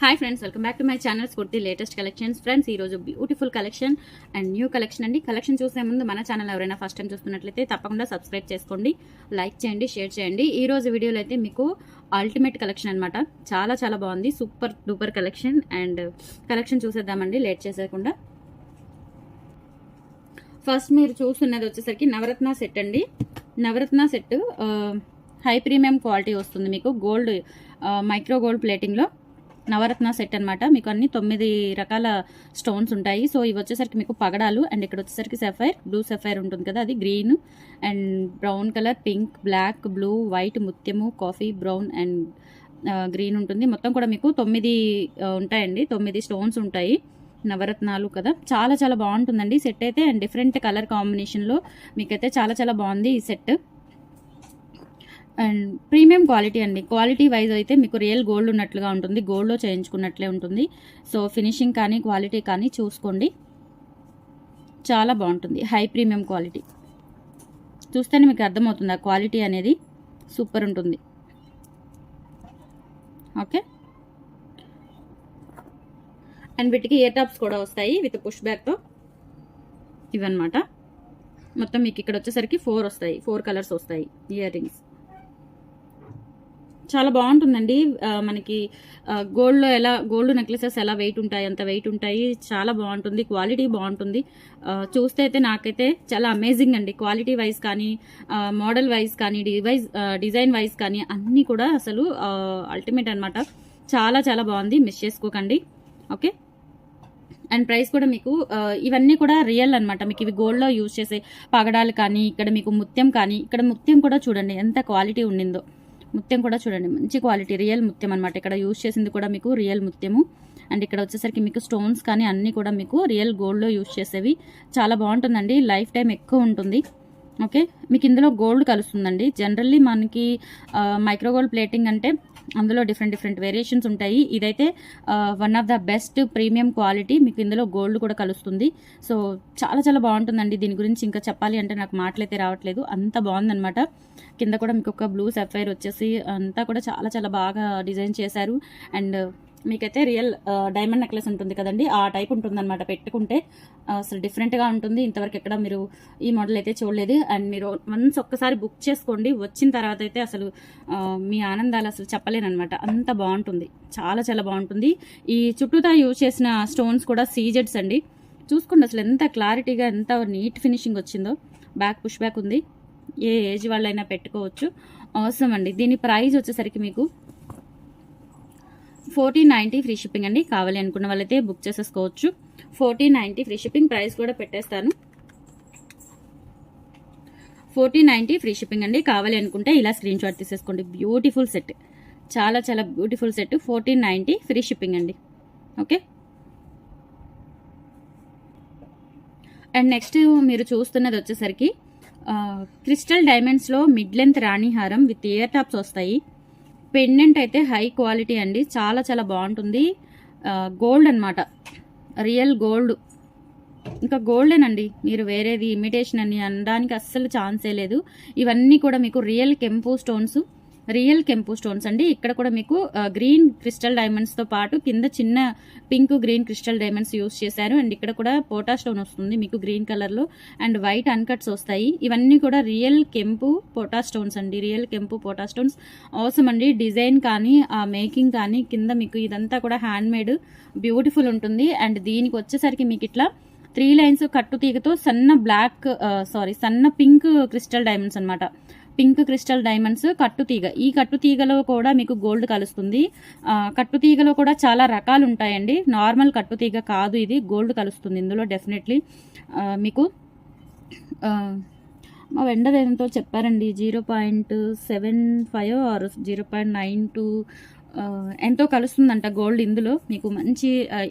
Hi friends, welcome back to my channel స్ఫూర్తి latest collections. Friends, ఈ రోజు beautiful collection and new collection అండి. Collection చూసే ముందు మన ఛానల్ ఎవరైనా ఫస్ట్ టైం చూస్తున్నట్లయితే తప్పకుండా సబ్స్క్రైబ్ చేసుకోండి, లైక్ చేయండి, షేర్ చేయండి. ఈ రోజు వీడియోలో అయితే మీకు అల్టిమేట్ కలెక్షన్ అనమాట. చాలా చాలా బాగుంది, super duper collection. And collection చూసేద్దామండి లేట్ చేసేయకుండా. ఫస్ట్ మీరు చూస్తున్నది వచ్చేసరికి నవరత్న సెట్ అండి. Navaratna set high premium quality వస్తుంది మీకు. గోల్డ్ మైక్రో గోల్డ్ ప్లేటింగ్లో నవరత్న సెట్ అనమాట. మీకు అన్ని 9 రకాల స్టోన్స్ ఉంటాయి. సో ఇవి వచ్చేసరికి మీకు పగడాలు. అండ్ ఇక్కడ వచ్చేసరికి సఫైర్, బ్లూ సఫైర్ ఉంటుంది కదా, అది green and brown colour, pink, black, blue, white, ముత్యము, కాఫీ, బ్రౌన్ అండ్ గ్రీన్ ఉంటుంది. మొత్తం కూడా మీకు 9 ఉంటాయండి. 9 స్టోన్స్ ఉంటాయి, నవరత్నాలు కదా. చాలా చాలా బాగుంటుందండి సెట్ అయితే. అండ్ డిఫరెంట్ కలర్ కాంబినేషన్లో మీకైతే చాలా చాలా బాగుంది ఈ సెట్. అండ్ ప్రీమియం క్వాలిటీ అండి. క్వాలిటీ వైజ్ అయితే మీకు రియల్ గోల్డ్ ఉన్నట్లుగా ఉంటుంది, గోల్డ్లో చేయించుకున్నట్లే ఉంటుంది. సో ఫినిషింగ్ కానీ క్వాలిటీ కానీ చూసుకోండి, చాలా బాగుంటుంది. హై ప్రీమియం క్వాలిటీ చూస్తేనే మీకు అర్థమవుతుంది, ఆ క్వాలిటీ అనేది సూపర్ ఉంటుంది. ఓకే, అండ్ వీటికి ఇయర్ టాప్స్ కూడా వస్తాయి విత్ పుష్ బ్యాక్తో. ఇవన్నమాట. మొత్తం మీకు ఇక్కడ వచ్చేసరికి 4 వస్తాయి, 4 కలర్స్ వస్తాయి ఇయర్ రింగ్స్. చాలా బాగుంటుందండి. మనకి గోల్డ్లో ఎలా గోల్డ్ నెక్లెసెస్ ఎలా వెయిట్ ఉంటాయి అంత వెయిట్ ఉంటాయి. చాలా బాగుంటుంది, క్వాలిటీ బాగుంటుంది. చూస్తే అయితే నాకైతే చాలా అమేజింగ్ అండి. క్వాలిటీ వైజ్ కానీ, మోడల్ వైజ్ కానీ, డిజైన్ వైజ్ కానీ అన్నీ కూడా అసలు అల్టిమేట్ అనమాట. చాలా చాలా బాగుంది, మిస్ చేసుకోకండి. ఓకే, అండ్ ప్రైస్ కూడా మీకు ఇవన్నీ కూడా రియల్ అనమాట. మీకు ఇవి గోల్డ్లో యూజ్ చేసే పగడాలు కానీ, ఇక్కడ మీకు ముత్యం కానీ, ఇక్కడ ముత్యం కూడా చూడండి ఎంత క్వాలిటీ ఉండిందో. ముత్యం కూడా చూడండి, మంచి క్వాలిటీ రియల్ ముత్యం అనమాట. ఇక్కడ యూజ్ చేసింది కూడా మీకు రియల్ ముత్యము. అండ్ ఇక్కడ వచ్చేసరికి మీకు స్టోన్స్ కానీ అన్నీ కూడా మీకు రియల్ గోల్డ్లో యూజ్ చేసేవి. చాలా బాగుంటుందండి, లైఫ్ టైం ఎక్కువ ఉంటుంది. ఓకే, మీకు ఇందులో గోల్డ్ కలుస్తుందండి. జనరల్లీ మనకి మైక్రో గోల్డ్ ప్లేటింగ్ అంటే అందులో డిఫరెంట్ వేరియేషన్స్ ఉంటాయి. ఇదైతే one of the best premium quality. మీకు ఇందులో గోల్డ్ కూడా కలుస్తుంది. సో చాలా చాలా బాగుంటుందండి. దీని గురించి ఇంకా చెప్పాలి అంటే నాకు మాటలైతే రావట్లేదు, అంత బాగుందనమాట. కింద కూడా మీకు ఒక బ్లూ సఫైర్ వచ్చేసి అంతా కూడా చాలా చాలా బాగా డిజైన్ చేశారు. అండ్ మీకైతే రియల్ డైమండ్ నెక్లెస్ ఉంటుంది కదండి, ఆ టైప్ ఉంటుందన్నమాట. పెట్టుకుంటే అసలు డిఫరెంట్గా ఉంటుంది. ఇంతవరకు ఎక్కడ మీరు ఈ మోడల్ అయితే చూడలేదు. అండ్ మీరు వన్స్ ఒక్కసారి బుక్ చేసుకోండి, వచ్చిన తర్వాత అయితే అసలు మీ ఆనందాలు అసలు చెప్పలేనమాట. అంత బాగుంటుంది, చాలా చాలా బాగుంటుంది. ఈ చుట్టూతా యూజ్ చేసిన స్టోన్స్ కూడా సీజెడ్స్ అండి. చూసుకోండి అసలు ఎంత క్లారిటీగా, ఎంత నీట్ ఫినిషింగ్ వచ్చిందో. బ్యాక్ పుష్ బ్యాక్ ఉంది, ఏ ఏజ్ వాళ్ళైనా పెట్టుకోవచ్చు. అవసరం అండి. దీని ప్రైస్ వచ్చేసరికి మీకు 1490 ఫ్రీ షిప్పింగ్ అండి. కావాలి అనుకున్న వాళ్ళైతే బుక్ చేసేసుకోవచ్చు. 1490 ఫ్రీ షిప్పింగ్. ప్రైస్ కూడా పెట్టేస్తాను, 1490 ఫ్రీ షిప్పింగ్ అండి. కావాలి అనుకుంటే ఇలా స్క్రీన్ షాట్ తీసేసుకోండి. బ్యూటిఫుల్ సెట్, చాలా చాలా బ్యూటిఫుల్ సెట్. 1490 ఫ్రీ షిప్పింగ్ అండి. ఓకే, అండ్ నెక్స్ట్ మీరు చూస్తున్నది వచ్చేసరికి క్రిస్టల్ డైమండ్స్లో మిడ్ లెంత్ రాణి హారం విత్ ఇయర్ టాప్స్ వస్తాయి. పెండెంట్ అయితే హై క్వాలిటీ అండి, చాలా చాలా బాగుంటుంది. గోల్డ్ అనమాట, రియల్ గోల్డ్. ఇంకా గోల్డేనండి, మీరు వేరేది ఇమిటేషన్ అని అనడానికి అస్సలు ఛాన్సే లేదు. ఇవన్నీ కూడా మీకు రియల్ కెంపు స్టోన్స్, రియల్ కెంపు స్టోన్స్ అండి. ఇక్కడ కూడా మీకు గ్రీన్ క్రిస్టల్ డైమండ్స్తో పాటు కింద చిన్న pink green crystal diamonds use చేశారు. అండ్ ఇక్కడ కూడా పోటా స్టోన్ వస్తుంది మీకు గ్రీన్ కలర్లో. అండ్ వైట్ అన్కట్స్ వస్తాయి. ఇవన్నీ కూడా రియల్ కెంపు పోటా స్టోన్స్ అండి, రియల్ కెంపు పోటా స్టోన్స్. అవసరం అండి. డిజైన్ కానీ, ఆ మేకింగ్ కానీ, కింద మీకు ఇదంతా కూడా హ్యాండ్ మేడ్ బ్యూటిఫుల్ ఉంటుంది. అండ్ దీనికి వచ్చేసరికి మీకు ఇట్లా 3 లైన్స్ కట్టు తీగతో సన్న పింక్ క్రిస్టల్ డైమండ్స్ అనమాట. పింక్ క్రిస్టల్ డైమండ్స్ కట్టుతీగ. ఈ కట్టుతీగలో కూడా మీకు గోల్డ్ కలుస్తుంది. కట్టుతీగలో కూడా చాలా రకాలు ఉంటాయండి, నార్మల్ కట్టుతీగ కాదు ఇది, గోల్డ్ కలుస్తుంది ఇందులో డెఫినెట్లీ. మీకు మా వెండర్ ఎంతో చెప్పారండి, 0.75 ఆర్ 0.92 ఎంతో కలుస్తుందంట గోల్డ్ ఇందులో. మీకు మంచి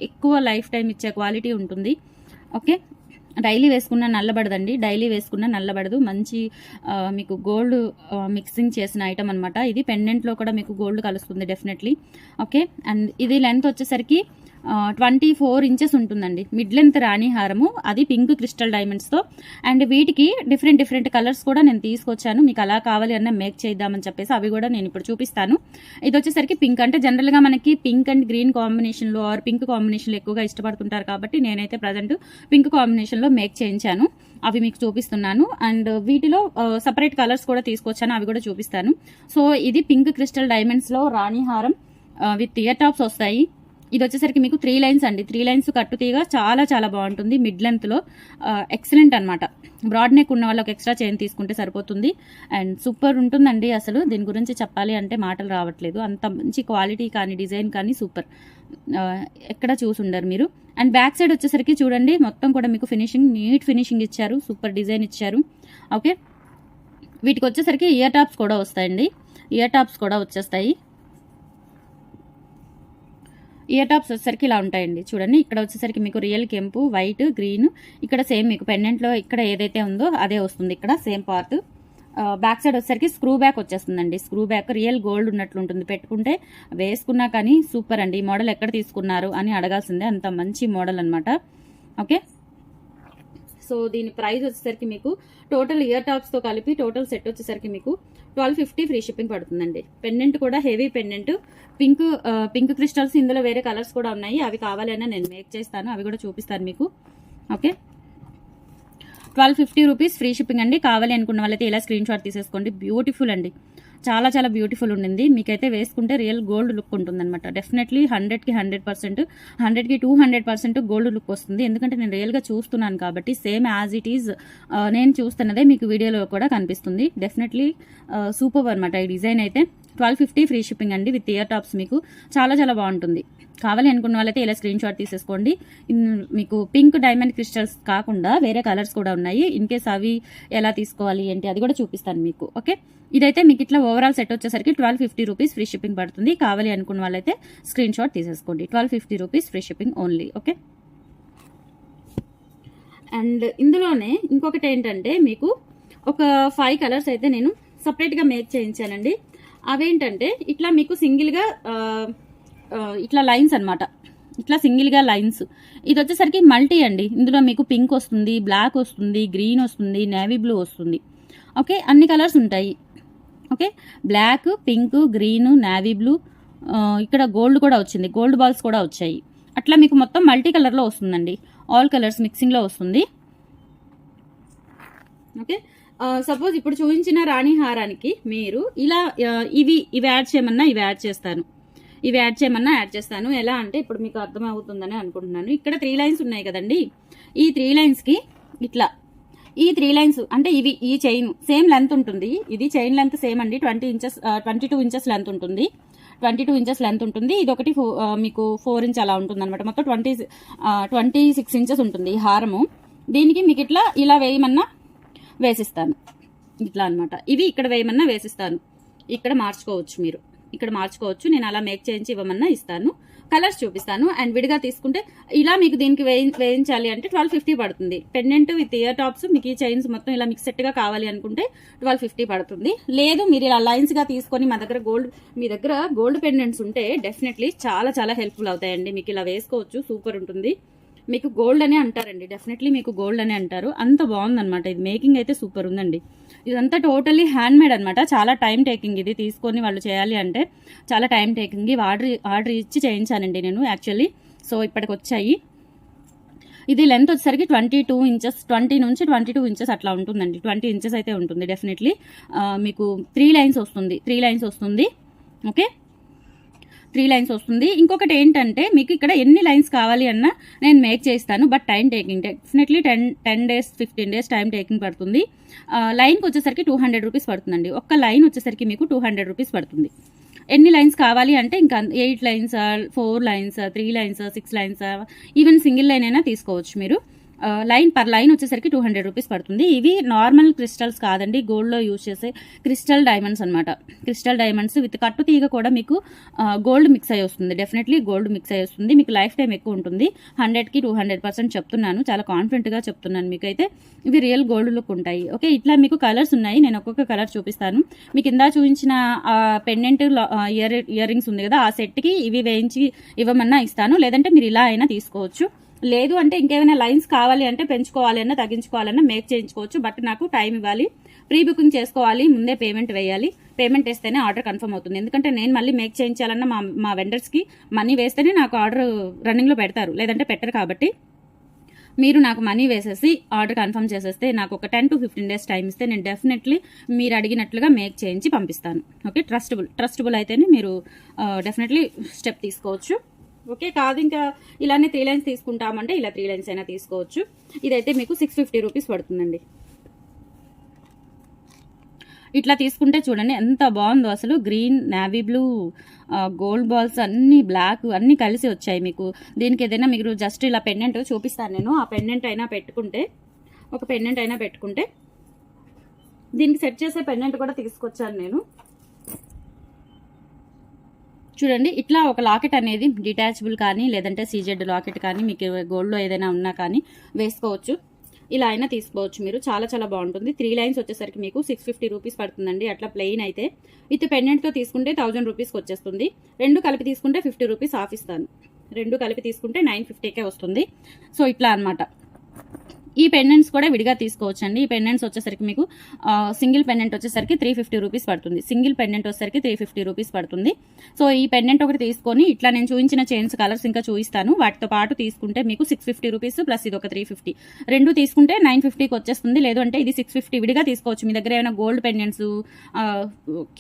ఎక్కువ లైఫ్ టైం ఇచ్చే క్వాలిటీ ఉంటుంది. ఓకే, డైలీ వేసుకున్న నల్లబడదండి, డైలీ వేసుకున్న నల్లబడదు. మంచి మీకు గోల్డ్ మిక్సింగ్ చేసిన ఐటమ్ అనమాట ఇది. పెండెంట్లో కూడా మీకు గోల్డ్ కలుస్తుంది డెఫినెట్లీ. ఓకే, అండ్ ఇది లెంత్ వచ్చేసరికి 24 ఇంచెస్ ఉంటుందండి. మిడ్ లెంత్ రాణి హారము, అది పింక్ క్రిస్టల్ డైమండ్స్తో. అండ్ వీటికి డిఫరెంట్ కలర్స్ కూడా నేను తీసుకొచ్చాను. మీకు అలా కావాలి అన్న మేక్ చేద్దామని చెప్పేసి అవి కూడా నేను ఇప్పుడు చూపిస్తాను. ఇది వచ్చేసరికి పింక్, అంటే జనరల్గా మనకి పింక్ అండ్ గ్రీన్ కాంబినేషన్లో ఆర్ పింక్ కాంబినేషన్లో ఎక్కువగా ఇష్టపడుతుంటారు కాబట్టి నేనైతే ప్రజెంట్ పింక్ కాంబినేషన్లో మేక్ చేయించాను. అవి మీకు చూపిస్తున్నాను. అండ్ వీటిలో సపరేట్ కలర్స్ కూడా తీసుకొచ్చాను, అవి కూడా చూపిస్తాను. సో ఇది పింక్ క్రిస్టల్ డైమండ్స్లో రాణి హారం విత్ ఇయర్ టాప్స్ వస్తాయి. ఇది వచ్చేసరికి మీకు 3 లైన్స్ అండి. 3 లైన్స్ కట్టుతీగా చాలా బాగుంటుంది. మిడ్ లెంత్లో ఎక్సలెంట్ అనమాట. బ్రాడ్ నెక్ ఉన్న వాళ్ళకి ఎక్స్ట్రా చైన్ తీసుకుంటే సరిపోతుంది. అండ్ సూపర్ ఉంటుందండి. అసలు దీని గురించి చెప్పాలి అంటే మాటలు రావట్లేదు. అంత మంచి క్వాలిటీ కానీ డిజైన్ కానీ సూపర్, ఎక్కడ చూసుండరు మీరు. అండ్ బ్యాక్ సైడ్ వచ్చేసరికి చూడండి, మొత్తం కూడా మీకు నీట్ ఫినిషింగ్ ఇచ్చారు, సూపర్ డిజైన్ ఇచ్చారు. ఓకే, వీటికి వచ్చేసరికి ఇయర్ టాప్స్ కూడా వస్తాయండి. ఇయర్ టాప్స్ కూడా వచ్చేస్తాయి. ఇయర్ టాప్స్ వచ్చేసరికి ఇలా ఉంటాయండి. చూడండి, ఇక్కడ వచ్చేసరికి మీకు రియల్ కెంపు, వైట్, గ్రీన్, ఇక్కడ సేమ్ మీకు పెండెంట్లో ఇక్కడ ఏదైతే ఉందో అదే వస్తుంది, ఇక్కడ సేమ్ పార్ట్. బ్యాక్ సైడ్ వచ్చేసరికి స్క్రూ బ్యాక్ వచ్చేస్తుందండి. స్క్రూ బ్యాక్ రియల్ గోల్డ్ ఉన్నట్లు ఉంటుంది. పెట్టుకుంటే వేసుకున్నా కానీ సూపర్ అండి. ఈ మోడల్ ఎక్కడ తీసుకున్నారు అని అడగాల్సిందే, అంత మంచి మోడల్ అనమాట. ఓకే, సో దీని ప్రైస్ వచ్చేసరికి మీకు టోటల్ ఇయర్ టాప్స్తో కలిపి టోటల్ సెట్ వచ్చేసరికి మీకు 1250 ఫ్రీ షిప్పింగ్ పడుతుందండి. పెండెంట్ కూడా హెవీ పెండెంట్, పింక్ క్రిస్టల్స్, ఇందులో వేరే కలర్స్ కూడా ఉన్నాయి. అవి కావాలన్నా నేను మేక్ చేస్తాను, అవి కూడా చూపిస్తాను మీకు. ఓకే, 1250 రూపీస్ ఫ్రీ షిప్పింగ్ అండి. కావాలి అనుకున్న వాళ్ళైతే ఇలా స్క్రీన్ షాట్ తీసేసుకోండి. బ్యూటిఫుల్ అండి, చాలా బ్యూటిఫుల్ ఉండింది. మీకైతే వేసుకుంటే రియల్ గోల్డ్ లుక్ ఉంటుంది అనమాట. డెఫినెట్లీ 100కి 100%, 100కి 200% గోల్డ్ లుక్ వస్తుంది. ఎందుకంటే నేను రియల్గా చూస్తున్నాను కాబట్టి సేమ్ యాజ్ ఇట్ ఈజ్ నేను చూస్తున్నదే మీకు వీడియోలో కూడా కనిపిస్తుంది. డెఫినెట్లీ సూపర్ అనమాట ఈ డిజైన్ అయితే. 1250 ఫ్రీ షిప్పింగ్ అండి విత్ ఇయర్ టాప్స్. మీకు చాలా బాగుంటుంది. కావాలి అనుకున్న వాళ్ళైతే ఇలా స్క్రీన్ షాట్ తీసేసుకోండి. మీకు పింక్ డైమండ్ క్రిస్టల్స్ కాకుండా వేరే కలర్స్ కూడా ఉన్నాయి. ఇన్ కేస్ అవి ఎలా తీసుకోవాలి ఏంటి అది కూడా చూపిస్తాను మీకు. ఓకే, ఇదైతే మీకు ఇట్లా ఓవరాల్ సెట్ వచ్చేసరికి 1250 రూపీస్ ఫ్రీ షిప్పింగ్ పడుతుంది. కావాలి అనుకున్న వాళ్ళైతే స్క్రీన్ షాట్ తీసేసుకోండి. 1250 rupees free shipping only. Okay, and ఇందులోనే ఇంకొకటి ఏంటంటే మీకు ఒక 5 కలర్స్ అయితే నేను సపరేట్గా మేక్ చేయించానండి. అవేంటంటే ఇట్లా మీకు సింగిల్గా ఇట్లా లైన్స్ అనమాట, ఇట్లా సింగిల్గా లైన్స్. ఇది వచ్చేసరికి మల్టీ అండి. ఇందులో మీకు పింక్ వస్తుంది, బ్లాక్ వస్తుంది, గ్రీన్ వస్తుంది, నేవీ బ్లూ వస్తుంది. ఓకే, అన్ని కలర్స్ ఉంటాయి. Okay, black, pink, green, navy blue, ఇక్కడ గోల్డ్ కూడా వచ్చింది, గోల్డ్ బాల్స్ కూడా వచ్చాయి. అట్లా మీకు మొత్తం మల్టీ కలర్లో వస్తుందండి. ఆల్ కలర్స్ మిక్సింగ్లో వస్తుంది. ఓకే, సపోజ్ ఇప్పుడు చూపించిన రాణి హారానికి మీరు ఇలా ఇవి యాడ్ చేయమన్నా ఇవి యాడ్ చేస్తాను, ఇవి యాడ్ చేయమన్నా యాడ్ చేస్తాను. ఎలా అంటే ఇప్పుడు మీకు అర్థమవుతుందని అనుకుంటున్నాను. ఇక్కడ 3 లైన్స్ ఉన్నాయి కదండి, ఈ 3 లైన్స్కి ఇట్లా ఈ 3 లైన్స్ అంటే ఇవి ఈ చైన్ సేమ్ లెంత్ ఉంటుంది. ఇది చైన్ లెంత్ సేమ్ అండి, 22 ఇంచెస్ లెంత్ ఉంటుంది. 22 ఇంచెస్ లెంత్ ఉంటుంది. ఇది ఒకటి మీకు 4 ఇంచ్ అలా ఉంటుంది అనమాట. మొత్తం 26 ఇంచెస్ ఉంటుంది ఈ హారము. దీనికి మీకు ఇలా వేయమన్నా వేసిస్తాను, ఇట్లా అనమాట. ఇవి ఇక్కడ వేయమన్నా వేసిస్తాను, ఇక్కడ మార్చుకోవచ్చు, మీరు ఇక్కడ మార్చుకోవచ్చు. నేను అలా మేక్ చేయించి ఇవ్వమన్నా ఇస్తాను. కలర్స్ చూపిస్తాను. అండ్ విడిగా తీసుకుంటే ఇలా మీకు దీనికి వేయించాలి అంటే 1250 పడుతుంది. పెండెంట్ విత్ ఇయర్ టాప్స్ మీకు ఈ చైన్స్ మొత్తం ఇలా మిక్స్ సెట్గా కావాలి అనుకుంటే 1250 పడుతుంది. లేదు మీరు ఇలా లైన్స్గా తీసుకొని మీ దగ్గర గోల్డ్ పెండెంట్స్ ఉంటే డెఫినెట్లీ చాలా హెల్ప్ఫుల్ అవుతాయండి. మీకు ఇలా వేసుకోవచ్చు, సూపర్ ఉంటుంది. మీకు గోల్డ్ అనే అంటారండి, డెఫినెట్లీ మీకు గోల్డ్ అనే అంటారు. అంత బాగుందనమాట. ఇది మేకింగ్ అయితే సూపర్ ఉందండి. ఇదంతా టోటల్లీ హ్యాండ్ మేడ్ అనమాట. చాలా టైం టేకింగ్. ఇది తీసుకొని వాళ్ళు చేయాలి అంటే చాలా టైం టేకింగ్. ఆర్డర్ ఇచ్చి చేయించానండి నేను యాక్చువల్లీ. సో ఇప్పటికి వచ్చాయి. ఇది లెంత్ వచ్చేసరికి 22 ఇంచెస్, 20 నుంచి 22 ఇంచెస్ అట్లా ఉంటుందండి. 20 ఇంచెస్ అయితే ఉంటుంది డెఫినెట్లీ. మీకు 3 లైన్స్ వస్తుంది. ఓకే, 3 లైన్స్ వస్తుంది. ఇంకొకటి ఏంటంటే మీకు ఇక్కడ ఎన్ని లైన్స్ కావాలి అన్నా నేను మేక్ చేస్తాను. But time taking, definitely 10 days 15 days time taking పడుతుంది. లైన్కి వచ్చేసరికి 200 రూపీస్ పడుతుందండి. ఒక్క లైన్ వచ్చేసరికి మీకు 200 రూపీస్ పడుతుంది. ఎన్ని లైన్స్ కావాలి అంటే ఇంకా 8 lines, 4 lines, 3 lines, 6 lines, even single line అయినా తీసుకోవచ్చు మీరు. లైన్ పర్ లైన్ వచ్చేసరికి 200 రూపీస్ పడుతుంది. ఇవి నార్మల్ క్రిస్టల్స్ కాదండి, గోల్డ్లో యూజ్ చేసే క్రిస్టల్ డైమండ్స్ అనమాట. క్రిస్టల్ డైమండ్స్ విత్ కట్టు తీగ కూడా మీకు గోల్డ్ మిక్స్ అయ్యి వస్తుంది. డెఫినెట్లీ గోల్డ్ మిక్స్ అయ్యి వస్తుంది. మీకు లైఫ్ టైం ఎక్కువ ఉంటుంది. 100కి 200% చెప్తున్నాను, చాలా కాన్ఫిడెంట్గా చెప్తున్నాను. మీకైతే ఇవి రియల్ గోల్డ్ లుక్ ఉంటాయి. ఓకే, ఇట్లా మీకు కలర్స్ ఉన్నాయి. నేను ఒక్కొక్క కలర్ చూపిస్తాను. మీకు ఇందా చూపించిన పెండెంట్ ఇయర్ రింగ్స్ ఉంది కదా, ఆ సెట్కి ఇవి వేయించి ఇవ్వమన్నా ఇస్తాను, లేదంటే మీరు ఇలా అయినా తీసుకోవచ్చు. లేదు అంటే ఇంకేమైనా లైన్స్ కావాలి అంటే పెంచుకోవాలి అన్నా తగ్గించుకోవాలన్నా మేక్ చేయించుకోవచ్చు. బట్ నాకు టైం ఇవ్వాలి, ప్రీ బుకింగ్ చేసుకోవాలి, ముందే పేమెంట్ వేయాలి. పేమెంట్ వేస్తేనే ఆర్డర్ కన్ఫర్మ్ అవుతుంది. ఎందుకంటే నేను మళ్ళీ మేక్ చేయించాలన్నా మా వెండర్స్కి మనీ వేస్తేనే నాకు ఆర్డర్ రన్నింగ్లో పెడతారు, లేదంటే పెట్టరు. కాబట్టి మీరు నాకు మనీ వేసేసి ఆర్డర్ కన్ఫర్మ్ చేసేస్తే నాకు ఒక 10 to 15 days టైం ఇస్తే నేను డెఫినెట్లీ మీరు అడిగినట్లుగా మేక్ చేయించి పంపిస్తాను. ఓకే, ట్రస్టబుల్ అయితేనే మీరు డెఫినెట్లీ స్టెప్ తీసుకోవచ్చు. ఓకే, కాదు ఇంకా ఇలానే 3 లైన్స్ తీసుకుంటామంటే ఇలా 3 లైన్స్ అయినా తీసుకోవచ్చు. ఇదైతే మీకు 650 రూపీస్ పడుతుందండి. ఇట్లా తీసుకుంటే చూడండి ఎంత బాగుందో అసలు. Green, navy blue, gold balls అన్ని బ్లాక్ అన్ని కలిసి వచ్చాయి మీకు. దీనికి ఏదైనా మీరు జస్ట్ ఇలా పెండెంట్ చూపిస్తాను నేను. ఆ పెండెంట్ అయినా పెట్టుకుంటే, ఒక పెండెంట్ అయినా పెట్టుకుంటే, దీనికి సెట్ చేసే పెండెంట్ కూడా తీసుకొచ్చాను నేను. చూడండి, ఇట్లా ఒక లాకెట్ అనేది డిటాచబుల్ కానీ లేదంటే సీజెడ్ లాకెట్ కానీ మీకు గోల్డ్లో ఏదైనా ఉన్నా కానీ వేసుకోవచ్చు. ఇలా అయినా తీసుకోవచ్చు మీరు. చాలా చాలా బాగుంటుంది. 3 లైన్స్ వచ్చేసరికి మీకు 650 రూపీస్ పడుతుందండి. అట్లా ప్లెయిన్ అయితే విత్ పెండెంట్తో తీసుకుంటే 1000 రూపీస్కి వచ్చేస్తుంది. రెండు కలిపి తీసుకుంటే 50 రూపీస్ ఆఫ్ ఇస్తాను. రెండు కలిపి తీసుకుంటే 950కే వస్తుంది. సో ఇట్లా అనమాట. ఈ పెండెంట్స్ కూడా విడిగా తీసుకోవచ్చు అండి. ఈ పెండెంట్స్ వచ్చేసరికి మీకు సింగిల్ పెండెంట్ వచ్చేసరికి 350 రూపీస్ పడుతుంది. సింగిల్ పెండెంట్ వచ్చేసరికి 350 రూపీస్ పడుతుంది. సో ఈ పెండెంట్ ఒకటి తీసుకొని ఇట్లా నేను చూపించిన చైన్స్ కలర్స్ ఇంకా చూపిస్తాను. వాటితో పాటు తీసుకుంటే మీకు 650 రూపీస్ ప్లస్ ఇది ఒక 350, రెండు తీసుకుంటే 950కి వచ్చేస్తుంది. లేదు అంటే ఇది 650 విడిగా తీసుకోవచ్చు. మీ దగ్గర ఏమైనా గోల్డ్ పెండెంట్స్,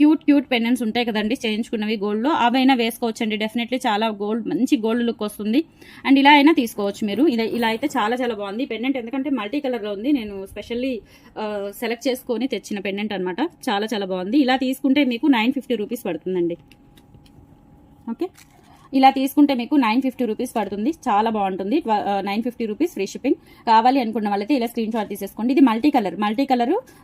క్యూట్ పెండెంట్స్ ఉంటాయి కదండి చేయించుకున్నవి గోల్డ్లో, అవైనా వేసుకోవచ్చు అండి. డెఫినెట్లీ చాలా మంచి గోల్డ్ లుక్ వస్తుంది. అండ్ ఇలా అయినా తీసుకోవచ్చు మీరు. ఇలా అయితే చాలా చాలా బాగుంది పెండెంట్. ఎందుకంటే మల్టీ కలర్ లో ఉంది, నేను స్పెషల్లీ సెలెక్ట్ చేసుకొని తెచ్చిన పెండెంట్ అనమాట. చాలా చాలా బాగుంది. ఇలా తీసుకుంటే మీకు 950 రూపీస్ పడుతుందండి. ఓకే, ఇలా తీసుకుంటే మీకు 950 రూపీస్ పడుతుంది. చాలా బాగుంటుంది. 950 రూపీస్ ఫ్రీ షిప్పింగ్. కావాలి అనుకున్న వాళ్ళైతే ఇలా స్క్రీన్ షాట్ తీసేసుకోండి. ఇది మల్టీ కలర్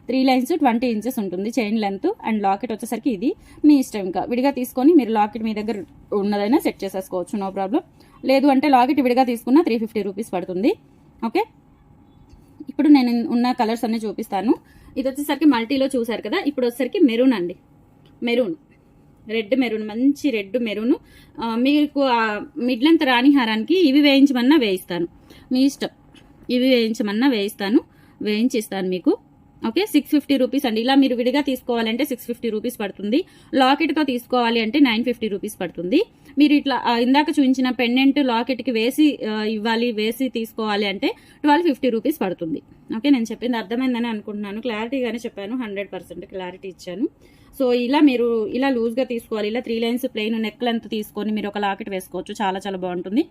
3 లైన్స్ 20 ఇంచెస్ ఉంటుంది చైన్ లెంత్. అండ్ లాకెట్ వచ్చేసరికి ఇది మీ ఇష్టం. ఇంకా విడిగా తీసుకొని మీరు లాకెట్ మీ దగ్గర ఉన్నదైనా సెట్ చేసేసుకోవచ్చు, నో ప్రాబ్లం. లేదు అంటే లాకెట్ విడిగా తీసుకున్న 350 రూపీస్ పడుతుంది. ఓకే, ఇప్పుడు నేను ఉన్న కలర్స్ అన్ని చూపిస్తాను. ఇది వచ్చేసరికి మల్టీలో చూసారు కదా. ఇప్పుడు వచ్చేసరికి మెరూన్ అండి. రెడ్ మెరూన్, మంచి రెడ్ మెరూన్. మీకు మిడ్ లెంత్ రాణి హారానికి ఇవి వేయించమన్నా వేయిస్తాను, మీ ఇష్టం. ఇవి వేయించమన్నా వేయించిస్తాను మీకు. ఓకే, 650 రూపీస్ అండి. ఇలా మీరు విడిగా తీసుకోవాలంటే 650 రూపీస్ పడుతుంది. లాకెట్తో తీసుకోవాలి అంటే 950 రూపీస్ పడుతుంది. మీరు ఇట్లా ఇందాక చూపించిన పెండెంట్ లాకెట్కి వేసి ఇవ్వాలి, వేసి తీసుకోవాలి అంటే 1250 రూపీస్ పడుతుంది. ఓకే, నేను చెప్పింది అర్థమైందని అనుకుంటున్నాను. క్లారిటీగానే చెప్పాను, 100% క్లారిటీ ఇచ్చాను. సో ఇలా మీరు ఇలా లూజ్గా తీసుకోవాలి. ఇలా 3 లైన్స్ ప్లెయిన్ నెక్ లెంత్ తీసుకొని మీరు ఒక లాకెట్ వేసుకోవచ్చు. చాలా చాలా బాగుంటుంది.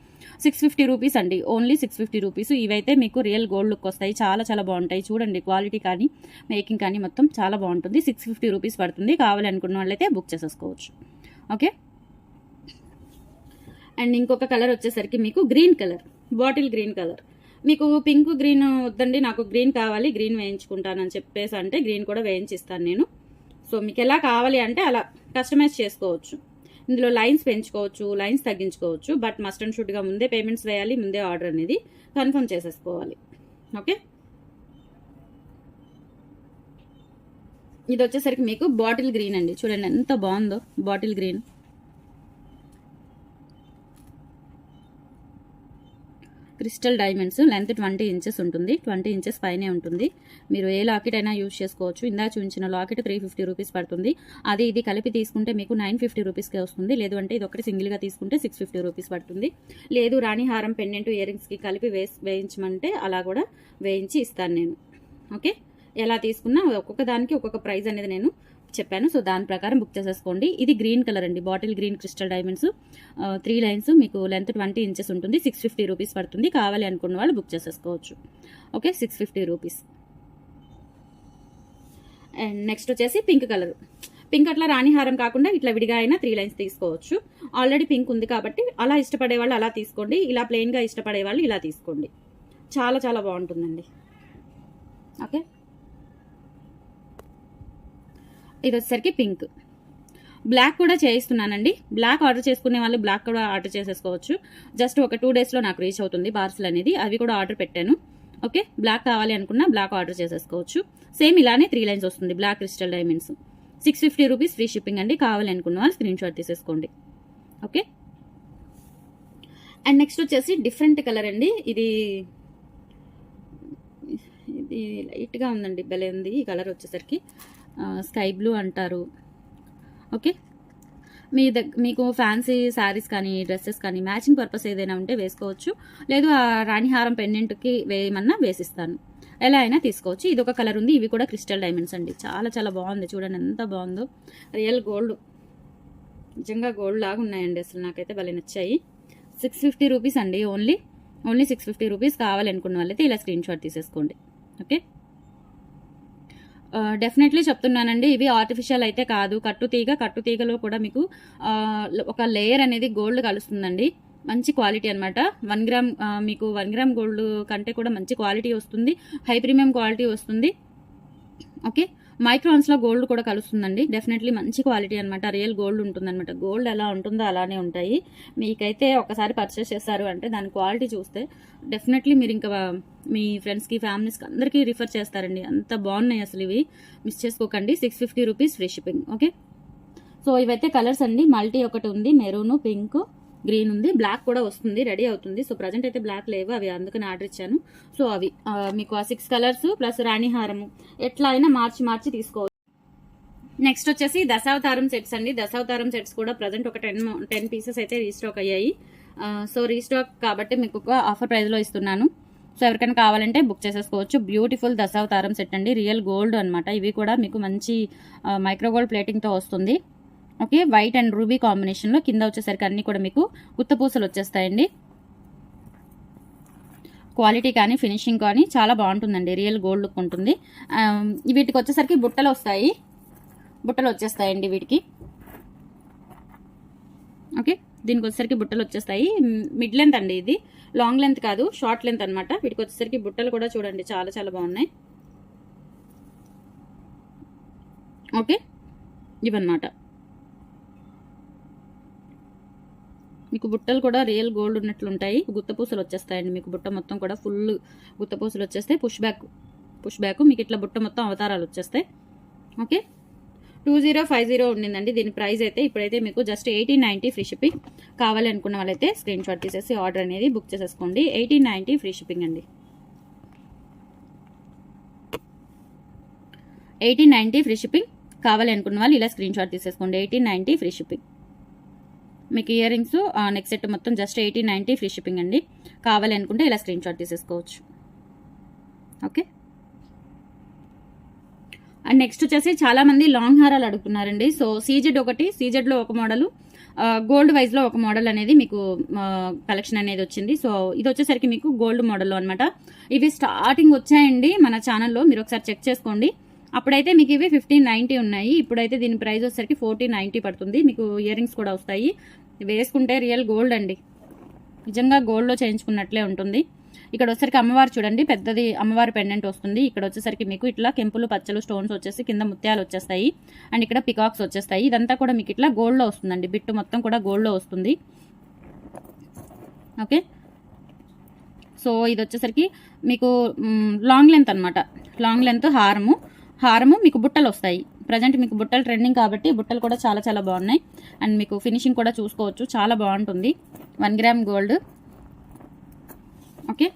650 రూపీస్ అండి, ఓన్లీ 650 రూపీస్. ఇవైతే మీకు రియల్ గోల్డ్ లుక్ వస్తాయి. చాలా చాలా బాగుంటాయి. చూడండి, క్వాలిటీ కానీ మేకింగ్ కానీ మొత్తం చాలా బాగుంటుంది. 650 రూపీస్ పడుతుంది. కావాలి అనుకున్న వాళ్ళైతే బుక్ చేసేసుకోవచ్చు. ఓకే, అండ్ ఇంకొక కలర్ వచ్చేసరికి మీకు green colour, bottle green colour. మీకు పింక్ గ్రీన్ వద్దండి, నాకు గ్రీన్ కావాలి, గ్రీన్ వేయించుకుంటానని చెప్పేసి అంటే గ్రీన్ కూడా వేయించిస్తాను నేను. సో మీకు ఎలా కావాలి అంటే అలా కస్టమైజ్ చేసుకోవచ్చు. ఇందులో లైన్స్ పెంచుకోవచ్చు, లైన్స్ తగ్గించుకోవచ్చు. బట్ మస్ట్ అండ్ షుడ్గా ముందే పేమెంట్స్ వేయాలి, ముందే ఆర్డర్ అనేది కన్ఫర్మ్ చేసేసుకోవాలి. ఓకే, ఇది వచ్చేసరికి మీకు బాటిల్ గ్రీన్ అండి. చూడండి ఎంత బాగుందో bottle green. Crystal diamonds, length 20 inches ఉంటుంది. 20 ఇంచెస్ పైనే ఉంటుంది. మీరు ఏ లాకెట్ అయినా యూజ్ చేసుకోవచ్చు. ఇందా చూపించిన లాకెట్ 350 రూపీస్ పడుతుంది. అది ఇది కలిపి తీసుకుంటే మీకు 950 రూపీస్కే వస్తుంది. లేదు అంటే ఇది ఒకటి సింగిల్గా తీసుకుంటే 650 రూపీస్ పడుతుంది. లేదు రాణి హారం, పెండెంట్, ఇయర్ రింగ్స్కి కలిపి వేయించమంటే అలా కూడా వేయించి ఇస్తాను నేను. ఓకే, ఎలా తీసుకున్నా ఒక్కొక్క దానికి ఒక్కొక్క ప్రైస్ అనేది నేను చెప్పాను. సో దాని ప్రకారం బుక్ చేసేసుకోండి. ఇది గ్రీన్ కలర్ అండి, bottle green crystal diamonds. 3 lines, మీకు లెంత్ 20 ఇంచెస్ ఉంటుంది. 650 రూపీస్ పడుతుంది. కావాలి అనుకున్న వాళ్ళు బుక్ చేసేసుకోవచ్చు. Okay, 650 rupees. అండ్ నెక్స్ట్ వచ్చేసి పింక్ కలర్. పింక్ అట్లా రాణిహారం కాకుండా ఇట్లా విడిగా అయినా 3 లైన్స్ తీసుకోవచ్చు. ఆల్రెడీ పింక్ ఉంది కాబట్టి అలా ఇష్టపడే వాళ్ళు అలా తీసుకోండి. ఇలా ప్లెయిన్గా ఇష్టపడే వాళ్ళు ఇలా తీసుకోండి. చాలా చాలా బాగుంటుందండి. ఓకే, ఇది వచ్చేసరికి పింక్. బ్లాక్ కూడా చేయిస్తున్నానండి. బ్లాక్ ఆర్డర్ చేసుకునే వాళ్ళు బ్లాక్ కూడా ఆర్డర్ చేసేసుకోవచ్చు. జస్ట్ ఒక 2 డేస్లో నాకు రీచ్ అవుతుంది పార్సల్ అనేది. అవి కూడా ఆర్డర్ పెట్టాను. ఓకే, బ్లాక్ కావాలి అనుకున్నా బ్లాక్ ఆర్డర్ చేసేసుకోవచ్చు. సేమ్ ఇలానే 3 లైన్స్ వస్తుంది black crystal diamonds. 650 rupees free shipping అండి. కావాలి అనుకున్న వాళ్ళు స్క్రీన్ షాట్ తీసేసుకోండి. ఓకే, అండ్ నెక్స్ట్ వచ్చేసి డిఫరెంట్ కలర్ అండి. ఇది లైట్గా ఉందండి, భలే ఉంది ఈ కలర్ వచ్చేసరికి. స్కై బ్లూ అంటారు. ఓకే, మీకు ఫ్యాన్సీ శారీస్ కానీ డ్రెస్సెస్ కానీ మ్యాచింగ్ పర్పస్ ఏదైనా ఉంటే వేసుకోవచ్చు. లేదు ఆ రాణిహారం పెండెంట్కి వేయమన్నా వేసిస్తాను. ఎలా అయినా తీసుకోవచ్చు. ఇది ఒక కలర్ ఉంది. ఇవి కూడా క్రిస్టల్ డైమండ్స్ అండి. చాలా చాలా బాగుంది. చూడండి ఎంత బాగుందో. రియల్ గోల్డ్, నిజంగా గోల్డ్ లాగా ఉన్నాయండి. అసలు నాకైతే భలే నచ్చాయి. 650 రూపీస్ అండి. Only 650 rupees. కావాలనుకున్న వాళ్ళైతే ఇలా స్క్రీన్ షాట్ తీసేసుకోండి. ఓకే, డెఫినెట్లీ చెప్తున్నానండి, ఇవి ఆర్టిఫిషియల్ అయితే కాదు. కట్టుతీగలో కూడా మీకు ఒక లేయర్ అనేది గోల్డ్ కలుస్తుందండి. మంచి క్వాలిటీ అనమాట. 1 గ్రామ్ మీకు 1 గ్రామ్ గోల్డ్ కంటే కూడా మంచి క్వాలిటీ వస్తుంది. హై ప్రీమియం క్వాలిటీ వస్తుంది. ఓకే, మైక్రాన్స్లో గోల్డ్ కూడా కలుస్తుందండి. డెఫినెట్లీ మంచి క్వాలిటీ అనమాట. రియల్ గోల్డ్ ఉంటుందన్నమాట. గోల్డ్ ఎలా ఉంటుందో అలానే ఉంటాయి. మీకైతే ఒకసారి పర్చేస్ చేస్తారు అంటే దాని క్వాలిటీ చూస్తే డెఫినెట్లీ మీరు ఇంకా మీ ఫ్రెండ్స్కి ఫ్యామిలీస్కి అందరికీ రిఫర్ చేస్తారండి. అంత బాగున్నాయి అసలు. ఇవి మిస్ చేసుకోకండి. 650 rupees free shipping. Okay, so ఇవైతే కలర్స్ అండి. మల్టీ ఒకటి ఉంది, మెరూన్, పింక్, గ్రీన్ ఉంది. బ్లాక్ కూడా వస్తుంది, రెడీ అవుతుంది. సో ప్రజెంట్ అయితే బ్లాక్ లేవు, అవి అందుకని ఆర్డర్ ఇచ్చాను. సో అవి మీకు ఆ 6 కలర్స్ ప్లస్ రాణిహారము ఎట్లా అయినా మార్చి తీసుకోవచ్చు. నెక్స్ట్ వచ్చేసి దశావతారం సెట్స్ అండి. దశావతారం సెట్స్ కూడా ప్రజెంట్ ఒక 10 పీసెస్ అయితే రీస్టాక్ అయ్యాయి. సో రీస్టాక్ కాబట్టి మీకు ఒక ఆఫర్ ప్రైస్లో ఇస్తున్నాను. సో ఎవరికైనా కావాలంటే బుక్ చేసేసుకోవచ్చు. బ్యూటిఫుల్ దశావతారం సెట్ అండి. రియల్ గోల్డ్ అనమాట. ఇవి కూడా మీకు మంచి మైక్రోగోల్డ్ ప్లేటింగ్తో వస్తుంది. ఓకే, వైట్ అండ్ రూబీ కాంబినేషన్లో కింద వచ్చేసరికి అన్ని కూడా మీకు గుత్తపూసలు వచ్చేస్తాయండి. క్వాలిటీ కానీ ఫినిషింగ్ కానీ చాలా బాగుంటుందండి. రియల్ గోల్డ్ లుక్ ఉంటుంది. వీటికి వచ్చేసరికి బుట్టలు వచ్చేస్తాయండి వీటికి. ఓకే, దీనికి వచ్చేసరికి బుట్టలు వచ్చేస్తాయి. మిడ్ లెంత్ అండి, ఇది లాంగ్ లెంత్ కాదు, షార్ట్ లెంత్ అనమాట. వీటికి వచ్చేసరికి బుట్టలు కూడా చూడండి చాలా చాలా బాగున్నాయి. ఓకే, ఇవన్నమాట. మీకు బుట్టలు కూడా రియల్ గోల్డ్ ఉన్నట్లు ఉంటాయి. గుత్తపూసలు వచ్చేస్తాయండి. మీకు బుట్ట మొత్తం కూడా ఫుల్ గుత్తపూసలు వచ్చేస్తాయి. పుష్ బ్యాక్ మీకు ఇట్లా బుట్ట మొత్తం అవతారాలు వచ్చేస్తాయి. ఓకే, 2050 ఉండిందండి దీని ప్రైస్ అయితే. ఇప్పుడైతే మీకు జస్ట్ 1890 ఫ్రీ షిప్పింగ్. కావాలి అనుకున్న వాళ్ళైతే స్క్రీన్ షాట్ తీసేసి ఆర్డర్ అనేది బుక్ చేసేసుకోండి. 1890 ఫ్రీ షిప్పింగ్ అండి. 1890 ఫ్రీ షిప్పింగ్. కావాలి అనుకున్న వాళ్ళు ఇలా స్క్రీన్ షాట్ తీసేసుకోండి. 1890 ఫ్రీ షిప్పింగ్. మీకు ఇయర్ రింగ్స్ నెక్ సెట్ మొత్తం జస్ట్ 1890 ఫ్రీ షిప్పింగ్ అండి. కావాలి అనుకుంటే ఇలా స్క్రీన్ షాట్ తీసేసుకోవచ్చు. ఓకే, అండ్ నెక్స్ట్ వచ్చేసి చాలా మంది లాంగ్ హారాలు అడుగుతున్నారండి. సో సీజెడ్లో ఒక మోడల్, గోల్డ్ వైజ్లో ఒక మోడల్ అనేది మీకు కలెక్షన్ అనేది వచ్చింది. సో ఇది వచ్చేసరికి మీకు గోల్డ్ మోడల్లో అనమాట. ఇవి స్టార్టింగ్ వచ్చాయండి మన ఛానల్లో, మీరు ఒకసారి చెక్ చేసుకోండి. అప్పుడైతే మీకు ఇవి 1590 ఉన్నాయి. ఇప్పుడైతే దీని ప్రైస్ వచ్చేసరికి 1490 పడుతుంది. మీకు ఇయర్ రింగ్స్ కూడా వస్తాయి. వేసుకుంటే రియల్ గోల్డ్ అండి. నిజంగా గోల్డ్లో చేయించుకున్నట్లే ఉంటుంది. ఇక్కడ వచ్చేసరికి అమ్మవారు చూడండి, పెద్దది అమ్మవారి పెండెంట్ వస్తుంది. ఇక్కడ వచ్చేసరికి మీకు ఇట్లా కెంపులు పచ్చలు స్టోన్స్ వచ్చేసి కింద ముత్యాలు వచ్చేస్తాయి. అండ్ ఇక్కడ పికాక్స్ వచ్చేస్తాయి. ఇదంతా కూడా మీకు ఇట్లా గోల్డ్లో వస్తుందండి. బిట్టు మొత్తం కూడా గోల్డ్లో వస్తుంది. ఓకే, సో ఇది వచ్చేసరికి మీకు లాంగ్ లెంత్ అనమాట. లాంగ్ లెంత్ హారము మీకు బుట్టలు వస్తాయి. ప్రజెంట్ మీకు బుట్టలు ట్రెండింగ్ కాబట్టి బుట్టలు కూడా చాలా చాలా బాగున్నాయి. అండ్ మీకు ఫినిషింగ్ కూడా చూసుకోవచ్చు, చాలా బాగుంటుంది. 1 గ్రామ్ గోల్డ్. ఓకే,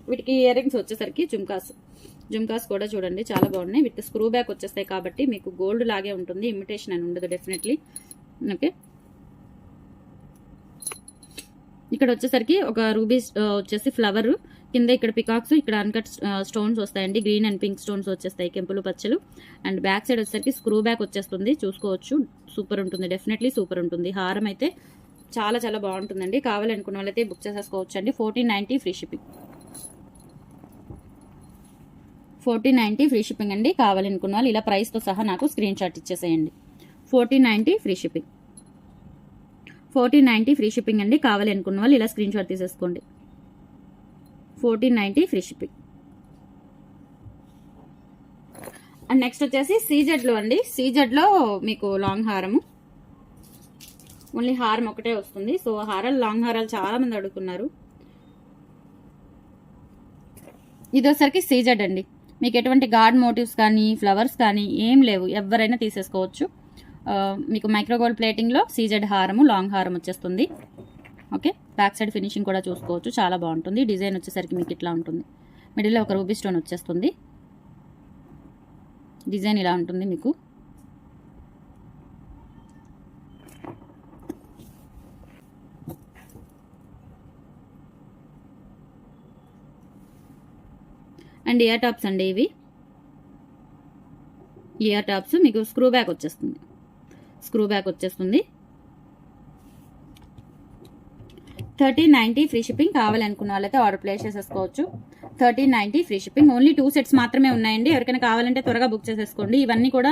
వీటికి ఇయర్ రింగ్స్ వచ్చేసరికి జుమ్కాస్ కూడా చూడండి చాలా బాగున్నాయి. వీటికి స్క్రూ బ్యాక్ వచ్చేస్తాయి కాబట్టి మీకు గోల్డ్ లాగే ఉంటుంది, ఇమిటేషన్ అని ఉండదు డెఫినెట్లీ. ఓకే, ఇక్కడ వచ్చేసరికి ఒక రూబీ వచ్చేసి ఫ్లవర్ కింద, ఇక్కడ పికాక్స్, ఇక్కడ అన్కట్ స్టోన్స్ వస్తాయండి. గ్రీన్ అండ్ పింక్ స్టోన్స్ వచ్చేస్తాయి, కెంపులు పచ్చలు. అండ్ బ్యాక్ సైడ్ వచ్చేసరికి స్క్రూ బ్యాక్ వచ్చేస్తుంది, చూసుకోవచ్చు. సూపర్ ఉంటుంది, డెఫినెట్లీ సూపర్ ఉంటుంది. హారం అయితే చాలా చాలా బాగుంటుందండి. కావాలనుకున్న వాళ్ళైతే బుక్ చేసేసుకోవచ్చు అండి. 1490 ఫ్రీ షిప్పింగ్. 1490 ఫ్రీ షిప్పింగ్ అండి. కావాలనుకున్న వాళ్ళు ఇలా ప్రైస్తో సహా నాకు స్క్రీన్ షాట్ ఇచ్చేసేయండి. 1490 ఫ్రీ షిప్పింగ్. 1490 ఫ్రీ షిప్పింగ్ అండి. కావాలి అనుకున్న వాళ్ళు ఇలా స్క్రీన్ షాట్ తీసేసుకోండి. 1490 ఫ్రీ షిప్పింగ్. అండ్ నెక్స్ట్ వచ్చేసి సీజెడ్లో అండి. సీజెడ్లో మీకు లాంగ్ హారము, ఓన్లీ హారం ఒకటే వస్తుంది. సో హారాలు, లాంగ్ హారాలు చాలా మంది అడుగుతున్నారు. ఇది వచ్చరికి సీజెడ్ అండి. మీకు ఎటువంటి గార్డ్ మోటివ్స్ కానీ ఫ్లవర్స్ కానీ ఏం లేవు, ఎవరైనా తీసేసుకోవచ్చు. మీకు మైక్రోగోల్డ్ ప్లేటింగ్లో సీజెడ్ హారము, లాంగ్ హారం వచ్చేస్తుంది. ఓకే, బ్యాక్ సైడ్ ఫినిషింగ్ కూడా చూసుకోవచ్చు, చాలా బాగుంటుంది. డిజైన్ వచ్చేసరికి మీకు ఇట్లా ఉంటుంది. మిడిల్లో ఒక రూబీ స్టోన్ వచ్చేస్తుంది. డిజైన్ ఇలా ఉంటుంది మీకు. అండ్ ఇయర్ టాప్స్ అండి. ఇవి ఇయర్ టాప్స్ మీకు స్క్రూ బ్యాక్ వచ్చేస్తుంది. 1390 ఫ్రీ షిప్పింగ్. కావాలనుకున్న వాళ్ళైతే ఆర్డర్ ప్లేస్ చేసేసుకోవచ్చు. 1390 ఫ్రీ షిప్పింగ్. ఓన్లీ 2 సెట్స్ మాత్రమే ఉన్నాయండి. ఎవరికైనా కావాలంటే త్వరగా బుక్ చేసేసుకోండి. ఇవన్నీ కూడా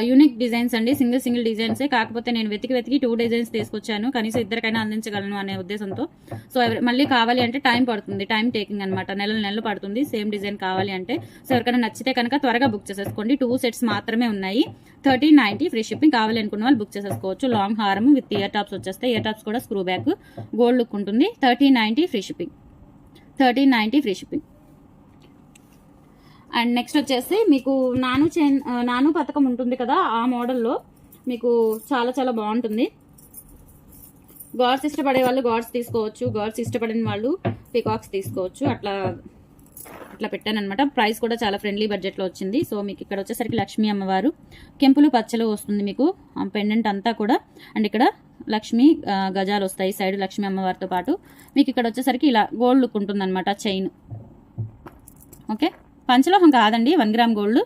యూనిక్ డిజైన్స్ అండి, సింగిల్ డిజైన్సే. కాకపోతే నేను వెతికి 2 డిజైన్స్ తీసుకొచ్చాను, కనీసం ఇద్దరికైనా అందించగలను అనే ఉద్దేశంతో. సో మళ్ళీ కావాలి అంటే టైం పడుతుంది, టైం టేకింగ్ అనమాట, నెలలు పడుతుంది సేమ్ డిజైన్ కావాలి అంటే. సో ఎవరికైనా నచ్చితే కనుక త్వరగా బుక్ చేసేసుకోండి. 2 సెట్స్ మాత్రమే ఉన్నాయి. 1390 ఫ్రీ షిప్పింగ్. కావాలి అనుకున్న వాళ్ళు బుక్ చేసేసుకోవచ్చు. లాంగ్ హారం విత్ ఇయర్ టాప్స్ వచ్చేస్తాయి. ఇయర్ టాప్స్ కూడా స్క్రూ బ్యాక్, గోల్డ్ లుక్ ఉంటుంది. 1390 free shipping. 1390 free shipping. And next వచ్చేసి మీకు నాను పథకం ఉంటుంది కదా, ఆ మోడల్లో మీకు చాలా బాగుంటుంది. గాడ్స్ ఇష్టపడే వాళ్ళు గాడ్స్ తీసుకోవచ్చు, గాడ్స్ ఇష్టపడిన వాళ్ళు పికాక్స్ తీసుకోవచ్చు. అట్లా పెట్టానమాట. ప్రైస్ కూడా చాలా ఫ్రెండ్లీ బడ్జెట్లో వచ్చింది. సో మీకు ఇక్కడ వచ్చేసరికి లక్ష్మీ అమ్మవారు కెంపులు పచ్చలు వస్తుంది మీకు పెండెంట్ అంతా కూడా. అండ్ ఇక్కడ లక్ష్మీ గజాలు వస్తాయి సైడ్ లక్ష్మీ అమ్మవారితో పాటు. మీకు ఇక్కడ వచ్చేసరికి ఇలా గోల్డ్ లుక్ ఉంటుంది అనమాట, చైన్. ఓకే, పంచలోహం కాదండి, 1 గ్రామ్ గోల్డ్.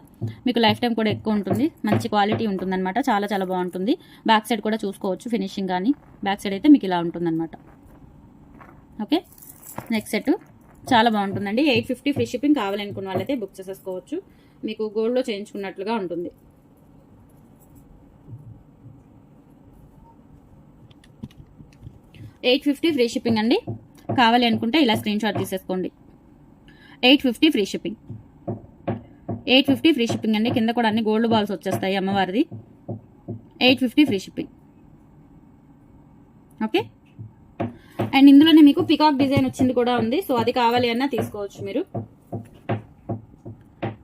మీకు లైఫ్ టైం కూడా ఎక్కువ ఉంటుంది, మంచి క్వాలిటీ ఉంటుంది అనమాట. చాలా బాగుంటుంది. బ్యాక్ సైడ్ కూడా చూసుకోవచ్చు ఫినిషింగ్ కానీ. బ్యాక్ సైడ్ అయితే మీకు ఇలా ఉంటుంది అనమాట. ఓకే, నెక్స్ట్ సెట్ చాలా బాగుంటుందండి. 850 ఫ్రీ షిప్పింగ్. కావాలనుకున్న వాళ్ళైతే బుక్ చేసేసుకోవచ్చు. మీకు గోల్డ్లో చేయించుకున్నట్లుగా ఉంటుంది. $850 ఫ్రీ షిప్పింగ్ అండి. కావాలి అనుకుంటే ఇలా స్క్రీన్ షాట్ తీసేసుకోండి. 850 ఫ్రీ షిప్పింగ్. 850 ఫ్రీ షిప్పింగ్ అండి. కింద కూడా అన్ని గోల్డ్ బాల్స్ వచ్చేస్తాయి అమ్మవారిది. 850 ఫ్రీ షిప్పింగ్. ఓకే, అండ్ ఇందులోనే మీకు పికాక్ డిజైన్ వచ్చింది కూడా ఉంది. సో అది కావాలి అన్నా తీసుకోవచ్చు మీరు.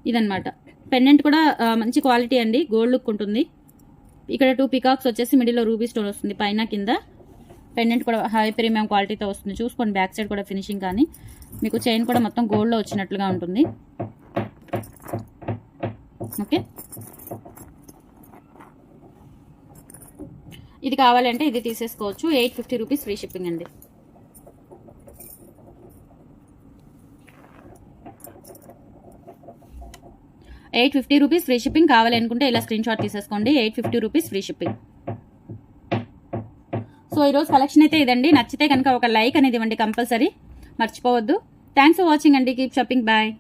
ఇదనమాట పెండెంట్ కూడా మంచి క్వాలిటీ అండి, గోల్డ్ లుక్ ఉంటుంది. ఇక్కడ 2 పికాక్స్ వచ్చేసి మిడిల్లో రూబీ స్టోన్ వస్తుంది, పైన కింద. పెండెంట్ కూడా హై ప్రీమియం క్వాలిటీతో వస్తుంది. చూసుకోండి బ్యాక్ సైడ్ కూడా ఫినిషింగ్ కానీ. మీకు చైన్ కూడా మొత్తం గోల్డ్లో వచ్చినట్లుగా ఉంటుంది. ఓకే, ఇది కావాలంటే ఇది తీసేసుకోవచ్చు. 850 రూపీస్ ఫ్రీ షిప్పింగ్ అండి. $850 ఫ్రీ షిప్పింగ్. కావాలి అనుకుంటే ఇలా స్క్రీన్ షాట్ తీసేసుకోండి. 850 రూపీస్ ఫ్రీ షిప్పింగ్. సో ఈరోజు కలెక్షన్ అయితే ఇదండి. నచ్చితే కనుక ఒక లైక్ అనేది ఇవ్వండి కంపల్సరీ, మర్చిపోవద్దు. థ్యాంక్స్ ఫర్ వాచింగ్ అండి. Keep shopping. బాయ్.